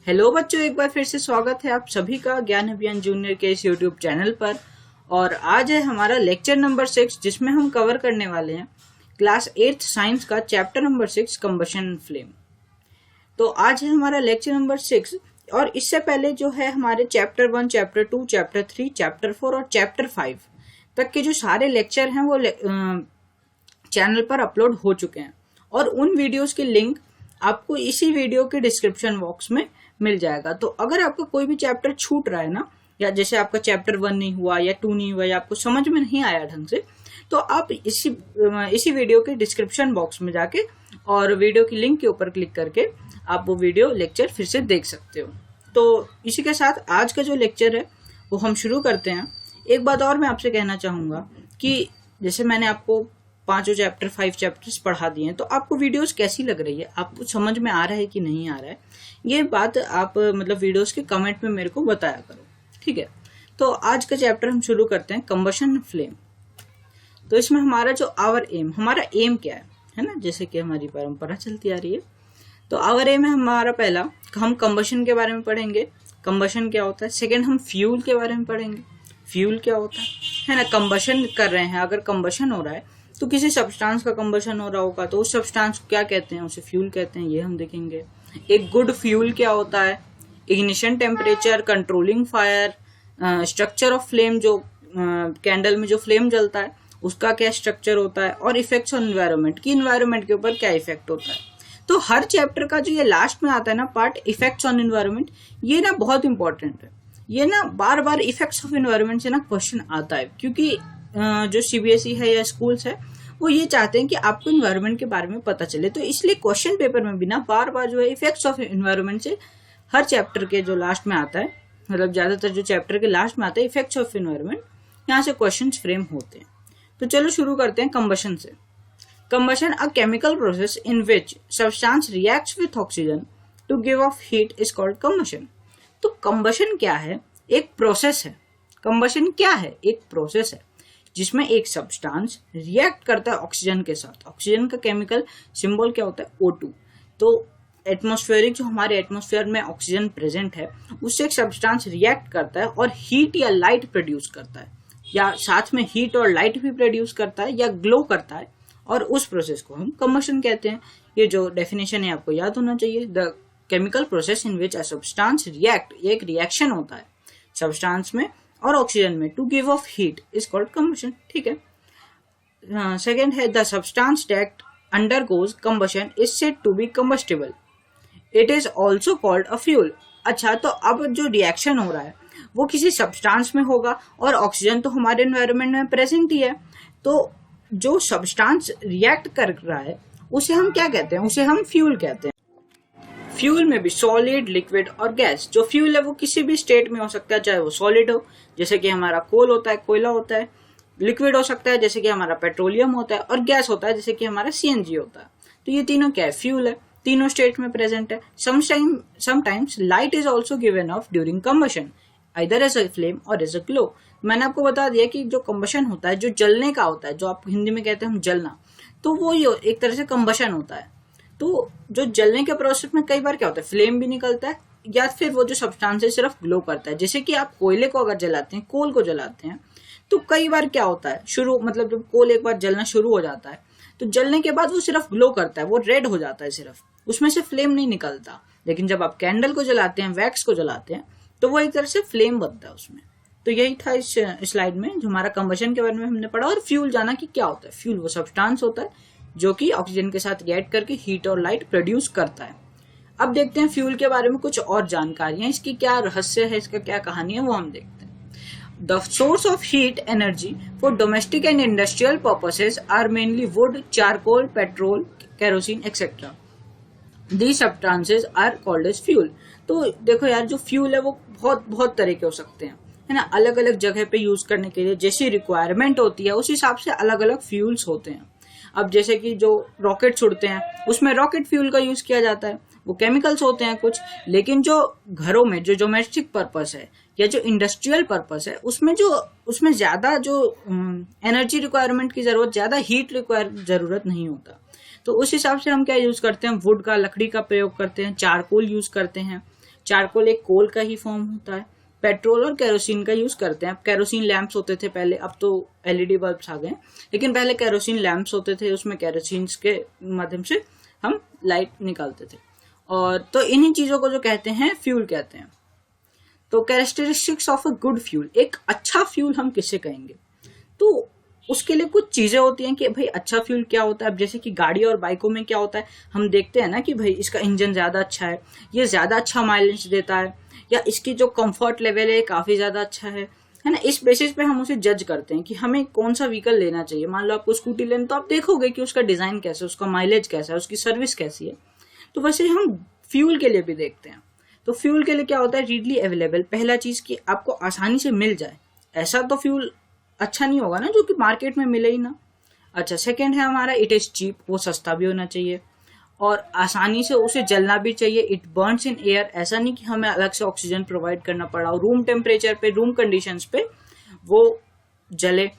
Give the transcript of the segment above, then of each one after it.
Hello बच्चों, एक बार फिर से स्वागत है आप सभी का ज्ञान अभियान जूनियर के इस यूट्यूब चैनल पर। और आज है हमारा लेक्चर नंबर 6, जिसमें हम कवर करने वाले हैं क्लास 8th साइंस का चैप्टर नंबर 6 कंबशन फ्लेम। तो आज है हमारा लेक्चर नंबर 6 और इससे पहले जो है हमारे चैप्टर 1, चैप्टर 2, चैप्टर 3, चैप्टर 4 और चैप्टर 5 तक के जो सारे लेक्चर हैं वो चैनल पर अपलोड हो चुके हैं और उन वीडियोस के लिंक आपको इसी वीडियो के डिस्क्रिप्शन बॉक्स में मिल जाएगा। तो अगर आपका कोई भी चैप्टर छूट रहा है ना, या जैसे आपका चैप्टर 1 नहीं हुआ या 2 नहीं हुआ या आपको समझ में नहीं आया ढंग से, तो आप इसी वीडियो के डिस्क्रिप्शन बॉक्स में जाके और वीडियो की लिंक के ऊपर क्लिक करके आप वो वीडियो लेक्चर फिर से देख सकते हो। तो इसी के साथ आज का जो लेक्चर है वो हम शुरू करते हैं। एक बात और मैं आपसे कहना चाहूंगा कि जैसे मैंने आपको 5 चैप्टर 5 चैप्टर्स पढ़ा दिए हैं, तो आपको वीडियोस कैसी लग रही है, आपको समझ में आ रहा है कि नहीं आ रहा है, ये बात आप मतलब वीडियोस के कमेंट में मेरे को बताया करो, ठीक है। तो आज का चैप्टर हम शुरू करते हैं, कंबशन फ्लेम। तो इसमें हमारा जो हमारा एम क्या है ना, जैसे कि हमारी परंपरा चलती आ रही है। तो आवर एम है हमारा पहला, हम कंबशन के बारे में पढ़ेंगे, कंबशन क्या होता है। सेकेंड, हम फ्यूल के बारे में पढ़ेंगे, फ्यूल क्या होता है ना। कंबशन कर रहे हैं, अगर कंबशन हो रहा है तो किसी सब्सटेंस का कंबशन हो रहा होगा, तो उस सब्सटेंस को क्या कहते हैं, उसे फ्यूल कहते हैं, ये हम देखेंगे। एक गुड फ्यूल क्या होता है, ignition temperature, controlling fire, structure of flame, जो कैंडल में जो फ्लेम जलता है उसका क्या स्ट्रक्चर होता है, और इफेक्ट्स ऑन एनवायरनमेंट की एनवायरनमेंट के ऊपर क्या इफेक्ट होता है। तो हर चैप्टर का जो ये लास्ट में आता है ना पार्ट, इफेक्ट्स ऑन एनवायरनमेंट, ये ना बहुत इंपॉर्टेंट है। ये ना बार बार इफेक्ट्स ऑफ एनवायरनमेंट से ना क्वेश्चन आता है, क्योंकि जो सीबीएसई है या स्कूल्स है वो ये चाहते हैं कि आपको एनवायरनमेंट के बारे में पता चले। तो इसलिए क्वेश्चन पेपर में भी ना बार बार जो है इफेक्ट्स ऑफ एनवायरनमेंट से हर चैप्टर के जो लास्ट में आता है, मतलब ज्यादातर जो चैप्टर के लास्ट में आता है इफेक्ट्स ऑफ एनवायरनमेंट, यहाँ से क्वेश्चन फ्रेम होते हैं। तो चलो शुरू करते हैं कंबशन से। Combustion, a chemical process in which substance reacts with oxygen to give off heat, is called combustion. तो कंबशन क्या है, एक प्रोसेस है। कंबशन क्या है, एक प्रोसेस है जिसमें एक सब्सटेंस रिएक्ट करता है ऑक्सीजन के साथ। ऑक्सीजन का केमिकल सिंबल क्या होता है, O2। तो एटमॉस्फेरिक, जो हमारे एटमॉस्फेयर में ऑक्सीजन प्रेजेंट है, उससे एक सब्सटेंस रिएक्ट करता है और हीट या लाइट प्रोड्यूस करता है, या साथ में हीट और लाइट भी प्रोड्यूस करता है या ग्लो करता है, और उस प्रोसेस को हम कंबशन कहते हैं। ये जो डेफिनेशन है आपको याद होना चाहिए, the chemical process in which a substance react, ये एक रिएक्शन होता है सब्सटेंस में और ऑक्सीजन में, to give off heat, is called combustion, ठीक है। सेकेंड है, the substance that undergoes combustion is said to be combustible, it is also called a fuel. अच्छा, तो अब जो रिएक्शन हो रहा है वो किसी सब्सटेंस में होगा और ऑक्सीजन तो हमारे एनवायरनमेंट में प्रेजेंट ही है। तो जो सब्सटेंस रिएक्ट कर रहा है उसे हम क्या कहते हैं, उसे हम फ्यूल कहते हैं। फ्यूल में भी सॉलिड, लिक्विड और गैस। जो फ्यूल है वो किसी भी स्टेट में हो सकता है, चाहे वो सॉलिड हो जैसे कि हमारा कोल होता है, कोयला होता है, लिक्विड हो सकता है जैसे कि हमारा पेट्रोलियम होता है, और गैस होता है जैसे कि हमारा सीएनजी होता है। तो ये तीनों क्या है, फ्यूल है, तीनों स्टेट में प्रेजेंट है। Sometimes light is also given off during combustion, either as a flame or as a glow. मैंने आपको बता दिया कि जो कंबशन होता है, जो जलने का होता है, जो आप हिंदी में कहते हैं हम जलना, तो वो एक तरह से कंबशन होता है। तो जो जलने के प्रोसेस में कई बार क्या होता है, फ्लेम भी निकलता है, या फिर वो जो सब्सटेंस है सिर्फ ग्लो करता है। जैसे कि आप कोयले को अगर जलाते हैं, कोल को जलाते हैं, तो कई बार क्या होता है, मतलब जब कोल एक बार जलना शुरू हो जाता है तो जलने के बाद वो सिर्फ ग्लो करता है, वो रेड हो जाता है, सिर्फ उसमें से फ्लेम नहीं निकलता। लेकिन जब आप कैंडल को जलाते हैं, वैक्स को जलाते हैं, तो वो एक तरह से फ्लेम बनता है उसमें। तो यही था इस स्लाइड में जो हमारा कंबशन के बारे में हमने पढ़ा। और फ्यूल जाना कि क्या होता है, फ्यूल वो सब्सटेंस होता है जो कि ऑक्सीजन के साथ रिएक्ट करके हीट और लाइट प्रोड्यूस करता है। अब देखते हैं फ्यूल के बारे में कुछ और जानकारियां, इसकी क्या रहस्य है, इसका क्या कहानी है, वो हम देखते हैं। The source of heat energy for domestic and industrial purposes are mainly wood, charcoal, petrol, kerosene etcetera. These substances are called as fuel. तो देखो यार, जो फ्यूल है वो बहुत तरह के हो सकते हैं, है ना। अलग अलग जगह पे यूज करने के लिए जैसी रिक्वायरमेंट होती है उस हिसाब से अलग अलग फ्यूल्स होते हैं। अब जैसे कि जो रॉकेट उड़ते हैं उसमें रॉकेट फ्यूल का यूज किया जाता है, वो केमिकल्स होते हैं कुछ। लेकिन जो घरों में जो डोमेस्टिक पर्पस है या जो इंडस्ट्रियल पर्पस है, उसमें ज्यादा जो एनर्जी रिक्वायरमेंट की जरूरत, ज्यादा हीट जरूरत नहीं होता। तो उस हिसाब से हम क्या यूज करते हैं, वुड का, लकड़ी का प्रयोग करते हैं, चारकोल यूज करते हैं, चारकोल एक कोल का ही फॉर्म होता है। पेट्रोल और केरोसिन का यूज करते हैं। अब केरोसिन लैंप्स होते थे पहले, अब तो एलईडी बल्ब्स आ गए, लेकिन पहले केरोसिन लैंप्स होते थे, उसमें केरोसिन के माध्यम से हम लाइट निकालते थे। और तो इन्हीं चीजों को जो कहते हैं फ्यूल कहते हैं। तो characteristics of a good fuel, एक अच्छा फ्यूल हम किसे कहेंगे? तो उसके लिए कुछ चीजें होती हैं कि भाई अच्छा फ्यूल क्या होता है। अब जैसे कि गाड़ी और बाइकों में क्या होता है, हम देखते हैं ना कि भाई इसका इंजन ज्यादा अच्छा है, ये ज्यादा अच्छा माइलेज देता है, या इसकी जो कंफर्ट लेवल है काफी ज्यादा अच्छा है ना। इस बेसिस पे हम उसे जज करते हैं कि हमें कौन सा व्हीकल लेना चाहिए। मान लो आपको स्कूटी लेना, तो आप देखोगे कि उसका डिजाइन कैसा है, उसका माइलेज कैसा है, उसकी सर्विस कैसी है। तो वैसे हम फ्यूल के लिए भी देखते हैं। तो फ्यूल के लिए क्या होता है, रीडली अवेलेबल। पहला चीज कि आपको आसानी से मिल जाए, ऐसा तो फ्यूल अच्छा नहीं होगा ना जो कि मार्केट में मिले ही ना। अच्छा, सेकंड है हमारा इट इज चीप, वो सस्ता भी होना चाहिए और आसानी से उसे जलना भी चाहिए। इट बर्न्स इन एयर, ऐसा नहीं कि हमें अलग से ऑक्सीजन प्रोवाइड करना पड़ा, रूम टेम्परेचर पे, रूम कंडीशंस पे वो जले।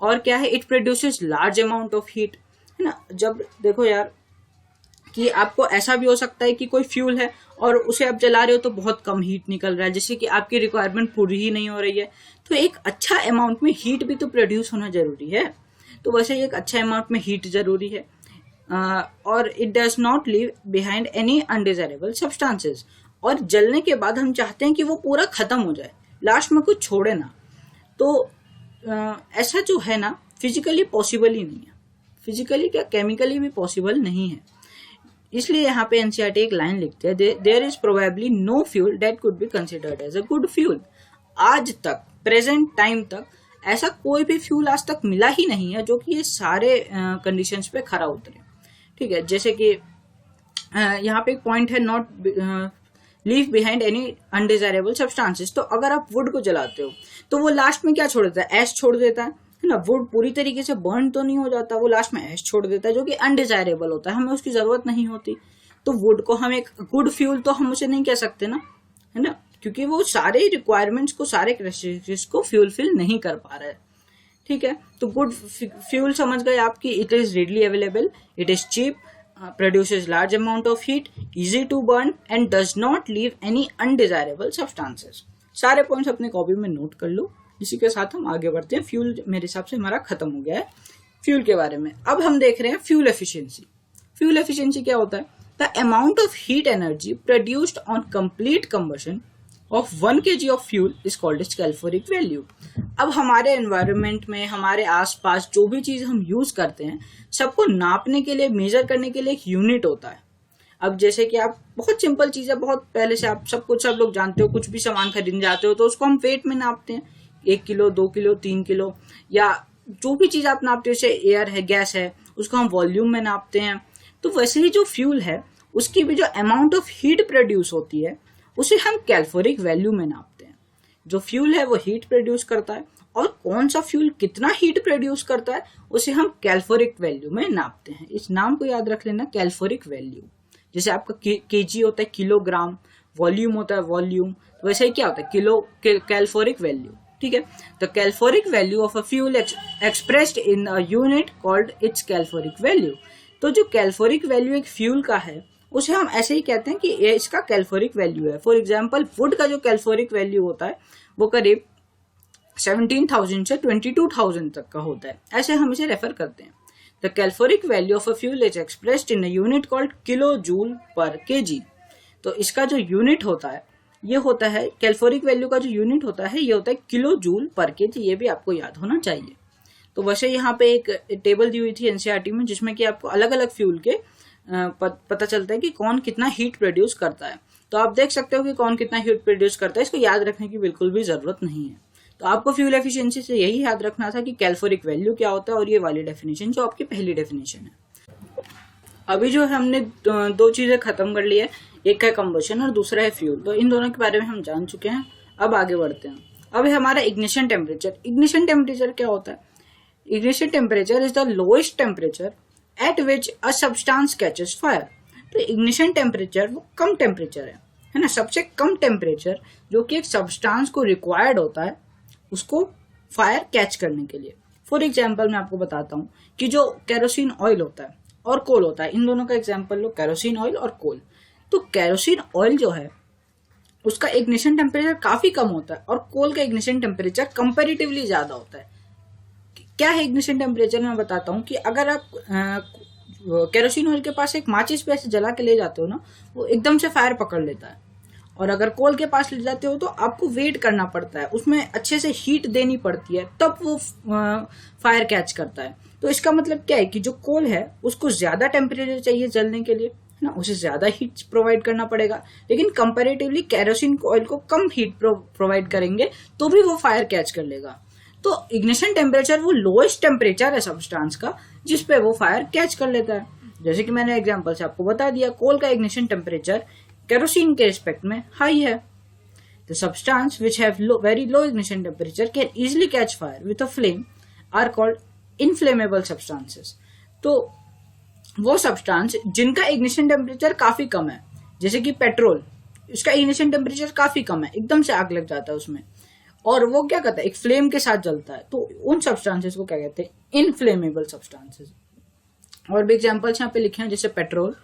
और क्या है, it produces large amount of heat, है ना। जब देखो यार कि आपको ऐसा भी हो सकता है कि कोई फ्यूल है और उसे आप जला रहे हो तो बहुत कम हीट निकल रहा है, जैसे कि आपकी रिक्वायरमेंट पूरी ही नहीं हो रही है। तो एक अच्छा अमाउंट में हीट भी तो प्रोड्यूस होना जरूरी है। तो वैसे एक अच्छा अमाउंट में हीट जरूरी है। और it does not leave behind any undesirable substances, और जलने के बाद हम चाहते हैं कि वो पूरा खत्म हो जाए, लास्ट में कुछ छोड़े ना। तो ऐसा जो है ना फिजिकली पॉसिबल ही नहीं है, फिजिकली क्या केमिकली भी पॉसिबल नहीं है। इसलिए यहाँ पे एनसीईआरटी एक लाइन लिखते हैं, there is probably no fuel that could be considered as a good fuel. आज तक, प्रेजेंट टाइम तक ऐसा कोई भी फ्यूल आज तक मिला ही नहीं है जो कि ये सारे कंडीशंस पे खरा उतरे। ठीक है, जैसे कि यहाँ पे एक पॉइंट है, not leave behind any undesirable substances. तो अगर आप वुड को जलाते हो तो वो लास्ट में क्या छोड़ देता है, ऐश छोड़ देता है ना। वुड पूरी तरीके से बर्न तो नहीं हो जाता, वो लास्ट में ऐश छोड़ देता है जो कि अनडिजायरेबल होता है, हमें उसकी जरूरत नहीं होती। तो वुड को हम एक गुड फ्यूल तो हम उसे नहीं कह सकते ना, है ना, क्योंकि वो सारे रिक्वायरमेंट्स को, सारे कैरेक्टरिस्टिक्स को फ्यूलफिल नहीं कर पा रहा है। ठीक है, तो गुड फ्यूल समझ गए आपकी, it is readily available, it is cheap, produces large amount of heat, easy to burn and does not leave any undesirable substances. सारे पॉइंट्स अपने कॉपी में नोट कर लो। इसी के साथ हम आगे बढ़ते हैं। फ्यूल मेरे हिसाब से हमारा खत्म हो गया है फ्यूल के बारे में। अब हम देख रहे हैं फ्यूल एफिशिएंसी। फ्यूल एफिशिएंसी क्या होता है, the amount of heat energy produced on complete combustion of 1 kg of fuel is called as calorific value. अब हमारे एनवायरनमेंट में, हमारे आसपास जो भी चीज हम यूज करते हैं, सबको नापने के लिए, मेजर करने के लिए एक यूनिट होता है। अब जैसे कि आप, बहुत सिंपल चीज है, बहुत पहले से आप सब लोग जानते हो, कुछ भी सामान खरीदने जाते हो तो उसको हम वेट में नापते हैं, 1 किलो, 2 किलो, 3 किलो, या जो भी चीज आप नापते हो, जैसे एयर है, गैस है, उसको हम वॉल्यूम में नापते हैं। तो वैसे ही जो फ्यूल है उसकी भी जो अमाउंट ऑफ हीट प्रोड्यूस होती है उसे हम कैलोरीफिक वैल्यू में नापते हैं। जो फ्यूल है वो हीट प्रोड्यूस करता है, और कौन सा फ्यूल कितना हीट प्रोड्यूस करता है उसे हम कैलोरीफिक वैल्यू में नापते हैं। इस नाम को याद रख लेना, कैलोरीफिक वैल्यू। जैसे आपका केजी होता है किलोग्राम, वॉल्यूम होता है वॉल्यूम, तो वैसे ही क्या होता है किलो, कैलोरीफिक वैल्यू। ठीक है, तो calorific value of a fuel expressed in a unit called its calorific value. तो जो कैलोरीफिक वैल्यू एक फ्यूल का है उसे हम ऐसे ही कहते हैं कि ये इसका कैलोरीफिक वैल्यू है। फॉर एग्जांपल, वुड का जो कैलोरीफिक वैल्यू होता है वो करीब 17,000 से 22,000 तक का होता है, ऐसे हम इसे रेफर करते हैं। The calorific value of a fuel is expressed in a unit called kilo joule पर केजी। तो इसका जो यूनिट होता है ये होता है, कैलोरीफिक वैल्यू का जो यूनिट होता है ये होता है किलो जूल पर केजी। ये भी आपको याद होना चाहिए। तो वैसे यहाँ पे एक टेबल दी हुई थी एनसीईआरटी में जिसमें कि आपको अलग अलग फ्यूल के पता चलता है कि कौन कितना हीट प्रोड्यूस करता है। तो आप देख सकते हो कि कौन कितना हीट प्रोड्यूस करता है, इसको याद रखने की बिल्कुल भी जरूरत नहीं है। तो आपको फ्यूल एफिशिएंसी से यही याद रखना था कि कैलोरीफिक वैल्यू क्या होता है, और ये वाली डेफिनेशन जो आपकी पहली डेफिनेशन है। अभी जो हमने दो चीजें खत्म कर ली है, एक है कंबशन और दूसरा है फ्यूल। तो इन दोनों के बारे में हम जान चुके हैं। अब आगे बढ़ते हैं। अब है हमारा इग्निशन टेम्परेचर। इग्निशन टेम्परेचर क्या होता है? Ignition temperature is the lowest temperature at which a substance catches fire. तो इग्निशन टेम्परेचर वो कम टेम्परेचर है ना, सबसे कम टेम्परेचर जो कि एक सब्सटेंस को रिक्वायर्ड होता है उसको फायर कैच करने के लिए। फॉर एग्जाम्पल मैं आपको बताता हूँ कि जो केरोसिन ऑयल होता है और कोल होता है, इन दोनों का एग्जाम्पल लो, केरोसिन ऑयल और कोल। तो केरोसिन ऑयल जो है उसका इग्निशन टेम्परेचर काफी कम होता है और कोल का इग्निशन टेम्परेचर कंपैरेटिवली ज्यादा होता है। क्या है इग्निशन टेम्परेचर, मैं बताता हूँ कि अगर आप केरोसिन ऑयल के पास एक माचिस पे ऐसे जला के ले जाते हो ना, वो एकदम से फायर पकड़ लेता है। और अगर कोल के पास ले जाते हो तो आपको वेट करना पड़ता है, उसमें अच्छे से हीट देनी पड़ती है, तब वो फायर कैच करता है। तो इसका मतलब क्या है कि जो कोल है उसको ज्यादा टेम्परेचर चाहिए जलने के लिए, है ना, उसे ज्यादा हीट प्रोवाइड करना पड़ेगा। लेकिन कंपैरेटिवली केरोसिन ऑयल को कम हीट प्रोवाइड करेंगे तो भी वो फायर कैच कर लेगा। तो इग्निशन टेम्परेचर वो लोएस्ट टेम्परेचर है सब्सटेंस का जिसपे वो फायर कैच कर लेता है। जैसे कि मैंने एग्जांपल से आपको बता दिया, कोल का इग्निशन टेम्परेचर केरोसिन के रिस्पेक्ट में हाई है। The substance which have very low ignition temperature can easily catch fire with a flame are called inflammable substances. तो वो सब्सटेंस जिनका इग्निशन टेम्परेचर काफी कम है, जैसे कि पेट्रोल, उसका इग्निशन टेम्परेचर काफी कम है, एकदम से आग लग जाता है उसमें, और वो क्या करता है, एक फ्लेम के साथ जलता है, तो उन सब्सटेंसेस को क्या कहते हैं, इनफ्लेमेबल सब्सटेंसेस। और भी एग्जांपल्स यहाँ पे लिखे हैं, जैसे petrol,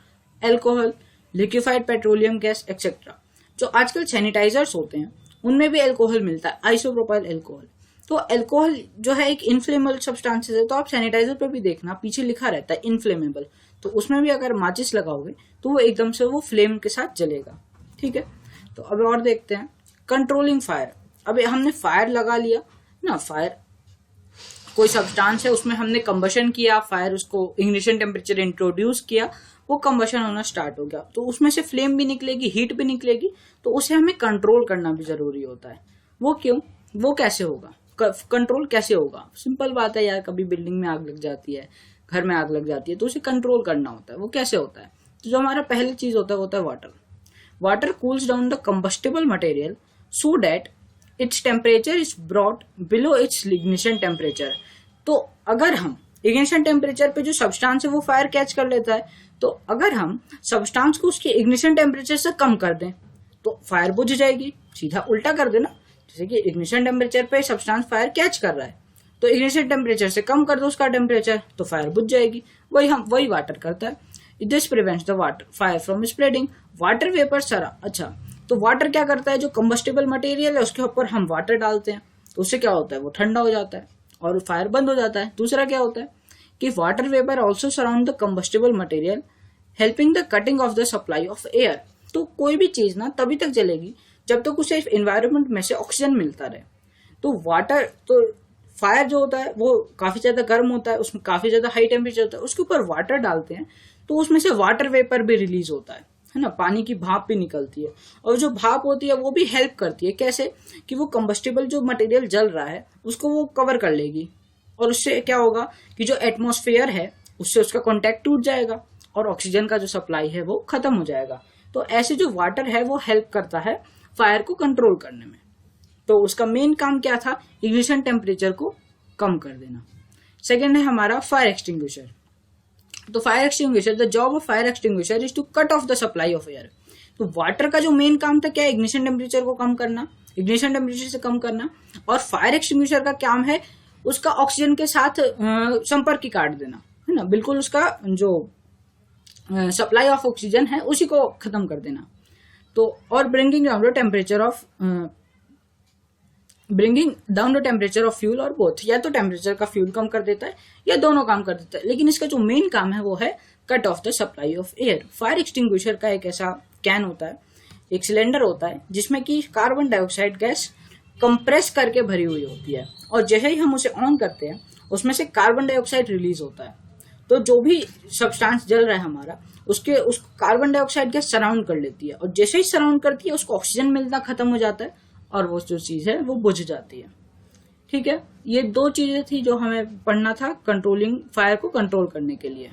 alcohol, liquefied petroleum gas etcetera. जो आजकल सैनिटाइजर्स होते हैं उनमें भी एल्कोहल मिलता है, आइसोप्रोपाइल एल्कोहल। तो एल्कोहल जो है एक इनफ्लेमेबल सब्सटेंसेस है, तो आप सैनिटाइजर पर भी देखना पीछे लिखा रहता है इनफ्लेमेबल, तो उसमें भी अगर माचिस लगाओगे तो वो एकदम से वो फ्लेम के साथ जलेगा। ठीक है, तो अब और देखते हैं कंट्रोलिंग फायर। अब हमने फायर लगा लिया ना, फायर कोई सब्सटेंस है उसमें हमने कंबशन किया, फायर उसको इग्निशन टेम्परेचर इंट्रोड्यूस किया, वो कंबशन होना स्टार्ट हो गया, तो उसमें से फ्लेम भी निकलेगी, हीट भी निकलेगी, तो उसे हमें कंट्रोल करना भी जरूरी होता है। वो क्यों, वो कैसे होगा, कंट्रोल कैसे होगा? सिंपल बात है यार, कभी बिल्डिंग में आग लग जाती है, घर में आग लग जाती है, तो उसे कंट्रोल करना होता है। वो कैसे होता है? तो जो हमारा पहली चीज होता है वो होता है water. Water cools down the combustible material so that its temperature is brought below it's ignition temperature. तो अगर हम इग्निशन टेम्परेचर पे जो सब्सटेंस है वो फायर कैच कर लेता है, तो अगर हम सब्सटेंस को उसके इग्निशन टेम्परेचर से कम कर दें तो फायर बुझ जाएगी। सीधा उल्टा कर देना, जैसे कि इग्निशन टेम्परेचर पे सब्सटेंस फायर कैच कर रहा है, तो इग्निशन टेम्परेचर से कम कर दो उसका टेम्परेचर, तो फायर बुझ जाएगी। वही वाटर करता है। This prevents the water fire from spreading. Water vapour सरा, अच्छा, तो वाटर क्या करता है, जो कंबस्टेबल मटेरियल है उसके ऊपर हम वाटर डालते हैं, तो उससे क्या होता है, वो ठंडा हो जाता है और फायर बंद हो जाता है। दूसरा क्या होता है कि water vapour also surround the combustible material helping the cutting of the supply of air. तो कोई भी चीज ना तभी तक जलेगी जब तक उसे एनवायरनमेंट में से ऑक्सीजन मिलता रहे। तो वाटर, तो फायर जो होता है वो काफी ज्यादा गर्म होता है, उसमें काफी ज्यादा हाई टेम्परेचर होता है, उसके ऊपर वाटर डालते हैं तो उसमें से वाटर वेपर भी रिलीज होता है ना, पानी की भाप भी निकलती है। और जो भाप होती है वो भी हेल्प करती है, कैसे कि वो कंबस्टेबल जो मटेरियल जल रहा है उसको वो कवर कर लेगी, और उससे क्या होगा कि जो एटमॉस्फेयर है उससे उसका कॉन्टेक्ट टूट जाएगा और ऑक्सीजन का जो सप्लाई है वो खत्म हो जाएगा। तो ऐसे जो वाटर है वो हेल्प करता है फायर को कंट्रोल करने में। तो उसका मेन काम क्या था, इग्निशन टेम्परेचर को कम कर देना। सेकेंड है हमारा फायर एक्सटिंग्विशर। तो fire extinguisher, the job of fire extinguisher is to cut off the supply of air. तो वाटर का जो मेन काम था क्या, इग्निशन टेम्परेचर को कम करना, इग्निशन टेम्परेचर से कम करना। और फायर एक्सटिंग्विशर का काम है उसका ऑक्सीजन के साथ संपर्क ही काट देना, है ना, बिल्कुल उसका जो सप्लाई ऑफ ऑक्सीजन है उसी को खत्म कर देना। तो और bringing down the temperature of fuel, और बोथ, या तो टेम्परेचर का फ्यूल कम कर देता है या दोनों काम कर देता है, लेकिन इसका जो मेन काम है वो है cut off the supply of air. Fire extinguisher का एक ऐसा कैन होता है, एक सिलेंडर होता है जिसमें कि कार्बन डाइऑक्साइड गैस कंप्रेस करके भरी हुई होती है, और जैसे ही हम उसे ऑन करते हैं उसमें से कार्बन डाइऑक्साइड रिलीज होता है। तो जो भी सब्सटेंस जल रहा है हमारा, उस कार्बन डाइऑक्साइड गैस सराउंड कर लेती है, और जैसे ही सराउंड करती है उसको ऑक्सीजन मिलना खत्म हो जाता है और वो जो चीज है वो बुझ जाती है। ठीक है, ये दो चीजें थी जो हमें पढ़ना था कंट्रोलिंग फायर को कंट्रोल करने के लिए।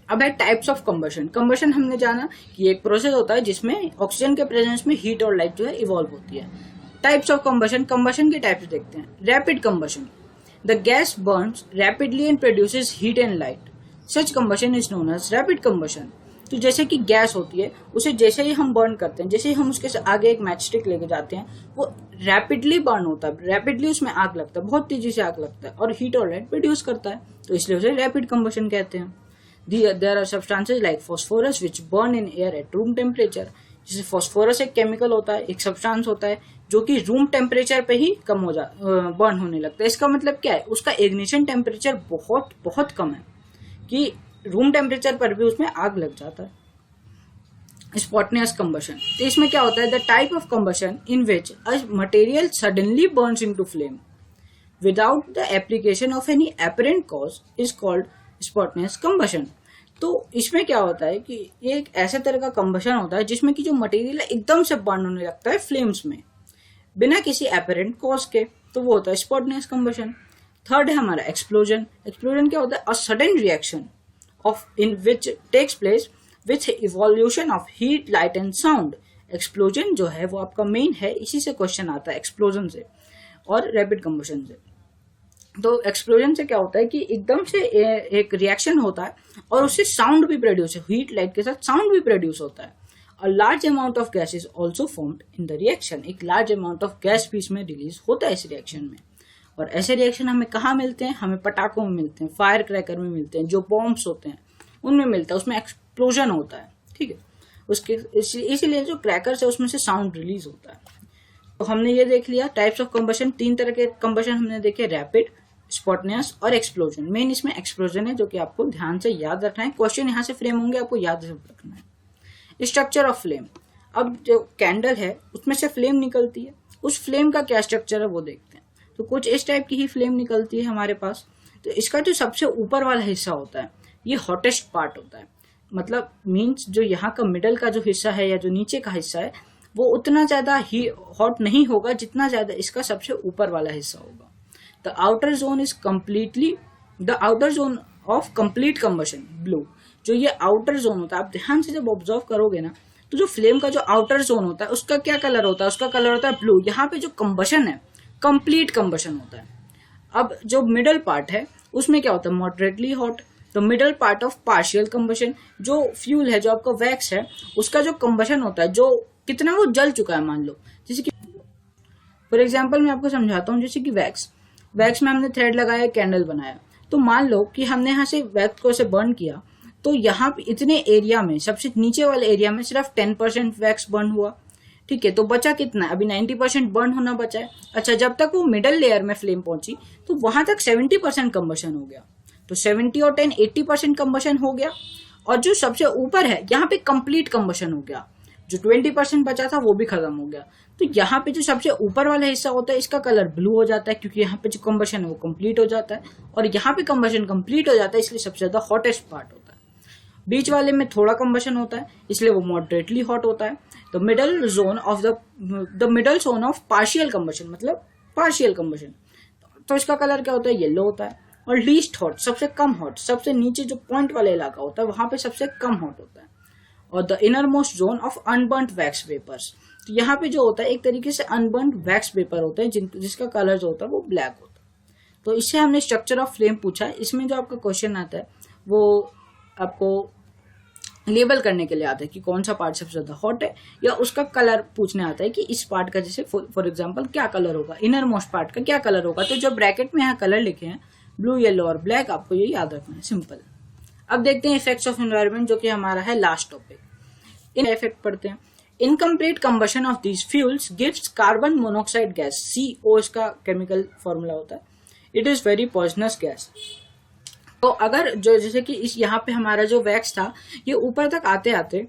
अब है टाइप्स ऑफ कंबशन। कंबशन हमने जाना कि एक प्रोसेस होता है जिसमें ऑक्सीजन के प्रेजेंस में हीट और लाइट जो है इवॉल्व होती है। टाइप्स ऑफ कंबशन, कंबशन के टाइप्स देखते हैं। Rapid combustion, the gas burns rapidly and produces heat and light, such combustion is known as rapid combustion. तो जैसे कि गैस होती है, उसे जैसे ही हम बर्न करते हैं, जैसे ही हम उसके आगे एक मैच स्टिक लेके जाते हैं, वो रैपिडली बर्न होता है, रैपिडली उसमें आग लगता है, बहुत तेजी से आग लगता है और हीट और लाइट प्रोड्यूस करता है, तो इसलिए उसे रैपिड कंबशन कहते हैं। There are substances like phosphorus which burn in air at room temperature. जैसे फॉस्फोरस एक केमिकल होता है, एक सब्सटेंस होता है जो कि रूम टेम्परेचर पे ही कम हो बर्न होने लगता है। इसका मतलब क्या है, उसका इग्निशन टेम्परेचर बहुत बहुत कम है कि रूम टेम्परेचर पर भी उसमें आग लग जाता है। स्पॉटेनियस कंबशन, तो इसमें क्या होता है, the type of combustion in which a material suddenly burns into flame without the application of any apparent cause is called spontaneous combustion. तो इसमें क्या होता है कि ये एक ऐसे तरह का कंबशन होता है जिसमें कि जो मटेरियल एकदम से बर्न होने लगता है फ्लेम्स में बिना किसी एपरेंट कॉज के, तो वो होता है स्पॉटेनियस कंबशन। थर्ड है हमारा एक्सप्लोजन। एक्सप्लोजन क्या होता है, a sudden reaction of in which takes place with evolution of heat, light and sound. Explosion जो है वो आपका मेन है, इसी से क्वेश्चन आता है, एक्सप्लोजन से और रैपिड कंबशन से। तो एक्सप्लोजन से क्या होता है कि एकदम से एक रिएक्शन होता है और उससे साउंड भी प्रोड्यूस है, हीट लाइट के साथ साउंड भी प्रोड्यूस होता है। A large amount of gas is also formed in the reaction. एक लार्ज अमाउंट ऑफ गैस भी इसमें रिलीज होता है इस रिएक्शन में। और ऐसे रिएक्शन हमें कहाँ मिलते हैं, हमें पटाखों में मिलते हैं, फायर क्रैकर में मिलते हैं, जो बॉम्ब्स होते हैं उनमें मिलता है, उसमें एक्सप्लोजन होता है, ठीक है। उसके इसीलिए जो क्रैकर्स है उसमें से साउंड रिलीज होता है। तो हमने ये देख लिया टाइप्स ऑफ कंबशन, 3 तरह के कंबशन हमने देखे, रैपिड, स्पॉटेनियस और एक्सप्लोजन। मेन इसमें एक्सप्लोजन है जो कि आपको ध्यान से याद रखना है, क्वेश्चन यहाँ से फ्रेम होंगे, आपको याद रखना है। स्ट्रक्चर ऑफ फ्लेम, अब जो कैंडल है उसमें से फ्लेम निकलती है, उस फ्लेम का क्या स्ट्रक्चर है वो देखते हैं। तो कुछ इस टाइप की ही फ्लेम निकलती है हमारे पास। तो इसका जो सबसे ऊपर वाला हिस्सा होता है ये हॉटेस्ट पार्ट होता है, मतलब मीन्स जो यहाँ का मिडल का जो हिस्सा है या जो नीचे का हिस्सा है वो उतना ज्यादा ही हॉट नहीं होगा जितना ज्यादा इसका सबसे ऊपर वाला हिस्सा होगा। The outer zone is completely the outer zone of complete combustion blue. जो ये आउटर जोन होता है, आप ध्यान से जब ऑब्जर्व करोगे ना तो जो फ्लेम का जो आउटर जोन होता है उसका क्या कलर होता है, उसका कलर होता है ब्लू। यहाँ पे जो कंबशन है कंप्लीट कंबशन होता है। अब जो मिडल पार्ट है उसमें क्या होता है, मॉडरेटली हॉट। तो middle part of partial combustion, जो फ्यूल है जो आपका वैक्स है उसका जो कंबशन होता है, जो कितना वो जल चुका है, मान लो जैसे कि फॉर एग्जांपल मैं आपको समझाता हूँ। जैसे कि वैक्स में हमने थ्रेड लगाया, कैंडल बनाया, तो मान लो कि हमने यहाँ से वैक्स को ऐसे बर्न किया, तो यहाँ पे इतने एरिया में सबसे नीचे वाले एरिया में सिर्फ 10% वैक्स बर्न हुआ, ठीक है। तो बचा कितना, अभी 90% बर्न होना बचा है। अच्छा, जब तक वो मिडल लेयर में फ्लेम पहुंची तो वहां तक 70% कंबशन हो गया। तो 70 और 10 80% कंबशन हो गया। और जो सबसे ऊपर है यहाँ पे कंप्लीट कंबशन हो गया, जो 20% बचा था वो भी खत्म हो गया। तो यहाँ पे जो सबसे ऊपर वाला हिस्सा होता है इसका कलर ब्लू हो जाता है, क्योंकि यहाँ पे जो कंबशन है वो कंप्लीट हो जाता है, और यहाँ पे कंबशन कंप्लीट हो जाता है इसलिए सबसे ज्यादा हॉटेस्ट पार्ट होता है। बीच वाले में थोड़ा कंबशन होता है इसलिए वो मॉडरेटली हॉट होता है। तो middle zone of partial combustion, मतलब पार्शियल कंबशन, तो इसका कलर क्या होता है, येलो होता है। और लीस्ट हॉट, सबसे कम हॉट, सबसे नीचे जो पॉइंट वाला इलाका होता है वहां पे सबसे कम हॉट होता है। और the innermost zone of unburned wax vapours, तो यहाँ पे जो होता है एक तरीके से अनबर्न्ड वैक्स वेपर होता है जिसका कलर जो होता है वो ब्लैक होता है। तो इससे हमने स्ट्रक्चर ऑफ फ्लेम पूछा है। इसमें जो आपका क्वेश्चन आता है वो आपको लेबल करने के लिए आता है कि कौन सा पार्ट सबसे ज्यादा हॉट है, या उसका कलर पूछने आता है कि इस पार्ट का जैसे फॉर एग्जांपल क्या कलर होगा, इनर मोस्ट पार्ट का क्या कलर होगा। तो जो ब्रैकेट में यहाँ कलर लिखे हैं ब्लू, येलो और ब्लैक, आपको ये याद रखना है, सिंपल। अब देखते हैं इफेक्ट्स ऑफ एनवायरनमेंट, जो कि हमारा है लास्ट टॉपिक। इन इफेक्ट पढ़ते हैं। Incomplete combustion of these fuels gives carbon monoxide gas, CO इसका केमिकल फॉर्मूला होता है। It is very poisonous gas. तो अगर जो जैसे कि इस यहाँ पे हमारा जो वैक्स था ये ऊपर तक आते आते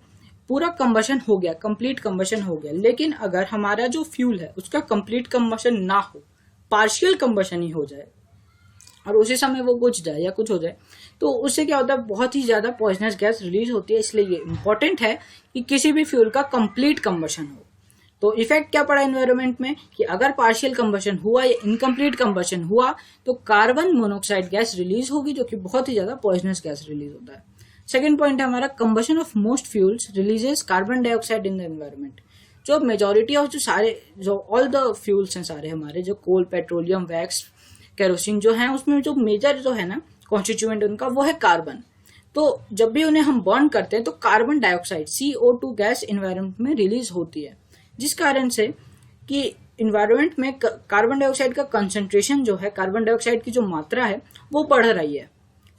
पूरा कंबशन हो गया, कंप्लीट कंबशन हो गया, लेकिन अगर हमारा जो फ्यूल है उसका कंप्लीट कंबशन ना हो, पार्शियल कंबशन ही हो जाए और उसी समय वो बुझ जाए या कुछ हो जाए, तो उससे क्या होता है, बहुत ही ज्यादा पॉइजनस गैस रिलीज होती है। इसलिए ये इंपॉर्टेंट है कि किसी भी फ्यूल का कंप्लीट कंबशन हो। तो इफेक्ट क्या पड़ा एनवायरनमेंट में कि अगर पार्शियल कंबशन हुआ या इनकम्प्लीट कंबशन हुआ तो कार्बन मोनोक्साइड गैस रिलीज होगी, जो कि बहुत ही ज्यादा पॉइजनस गैस रिलीज होता है। सेकेंड पॉइंट है हमारा, combustion of most fuels releases carbon dioxide in the environment. जो मेजोरिटी ऑफ जो ऑल द फ्यूल्स हैं सारे हमारे, जो कोल, पेट्रोलियम, वैक्स, केरोसिन जो है, उसमें जो मेजर जो है ना कॉन्स्टिट्यूएंट उनका वो है कार्बन। तो जब भी उन्हें हम बर्न करते हैं तो carbon dioxide CO2 gas environment में रिलीज होती है, जिस कारण से कि एनवायरनमेंट में कार्बन डाइऑक्साइड का कंसंट्रेशन जो है, कार्बन डाइऑक्साइड की जो मात्रा है वो बढ़ रही है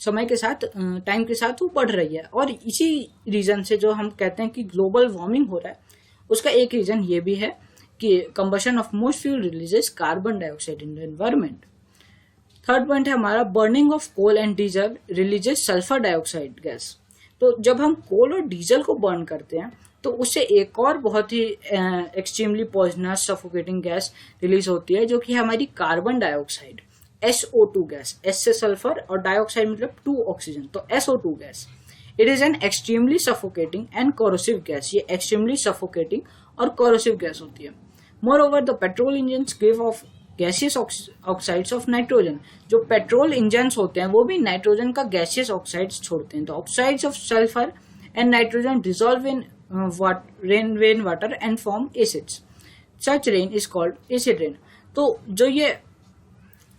समय के साथ, टाइम के साथ वो बढ़ रही है। और इसी रीजन से जो हम कहते हैं कि ग्लोबल वार्मिंग हो रहा है, उसका एक रीजन ये भी है कि combustion of most fuel releases carbon dioxide in the environment. Third point है हमारा burning of coal and diesel releases sulphur dioxide gas. तो जब हम कोल और डीजल को बर्न करते हैं तो उससे एक और बहुत ही extremely poisonous suffocating gas release होती है, जो कि हमारी carbon dioxide SO2 gas. S से सल्फर और डाइऑक्साइड मतलब 2 ऑक्सीजन, तो SO2 gas. It is an extremely suffocating and corrosive gas. ये एक्सट्रीमली सफोकेटिंग और कोरोसिव गैस होती है। Moreover the petrol engine give off gaseous oxides of nitrogen. जो petrol engine होते हैं वो भी नाइट्रोजन का गैसियस ऑक्साइड्स छोड़ते हैं। तो oxides of sulphur and nitrogen dissolve in rain water and form acids. Such rain is called acid rain. तो जो ये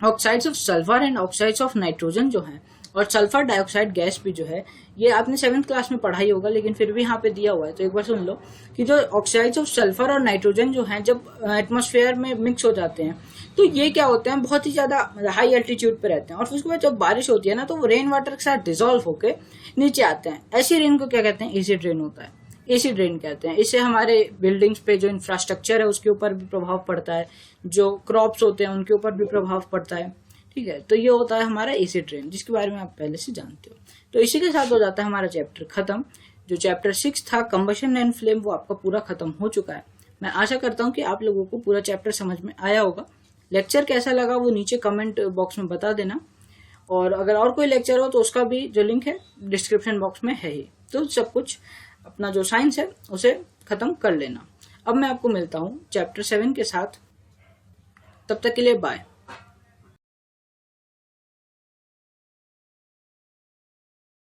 oxides of sulphur and oxides of nitrogen जो है, और सल्फर डाइऑक्साइड गैस भी जो है, ये आपने 7th क्लास में पढ़ा ही होगा, लेकिन फिर भी यहाँ पे दिया हुआ है तो एक बार सुन लो कि जो ऑक्साइड्स ऑफ सल्फर और नाइट्रोजन जो हैं जब एटमॉस्फेयर में मिक्स हो जाते हैं तो ये क्या होते हैं, बहुत ही ज्यादा हाई एल्टीट्यूड पे रहते हैं, और उसके बाद जब बारिश होती है ना तो वो रेन वाटर के साथ डिसॉल्व होकर नीचे आते हैं। ऐसी रेन को क्या कहते हैं, एसिड रेन होता है। एसिड रेन कहते हैं। इससे हमारे बिल्डिंग्स पे जो इंफ्रास्ट्रक्चर है उसके ऊपर भी प्रभाव पड़ता है, जो क्रॉप्स होते हैं उनके ऊपर भी प्रभाव पड़ता है। ठीक है, तो ये होता है हमारा एसिड रेन, जिसके बारे में आप पहले से जानते हो। तो इसी के साथ हो जाता है हमारा चैप्टर खत्म। जो चैप्टर 6 था कंबशन एंड फ्लेम, वो आपका पूरा खत्म हो चुका है। मैं आशा करता हूँ कि आप लोगों को पूरा चैप्टर समझ में आया होगा। लेक्चर कैसा लगा वो नीचे कमेंट बॉक्स में बता देना, और अगर और कोई लेक्चर हो तो उसका भी जो लिंक है डिस्क्रिप्शन बॉक्स में है ही। तो सब कुछ अपना जो साइंस है उसे खत्म कर लेना। अब मैं आपको मिलता हूँ चैप्टर 7 के साथ, तब तक के लिए बाय।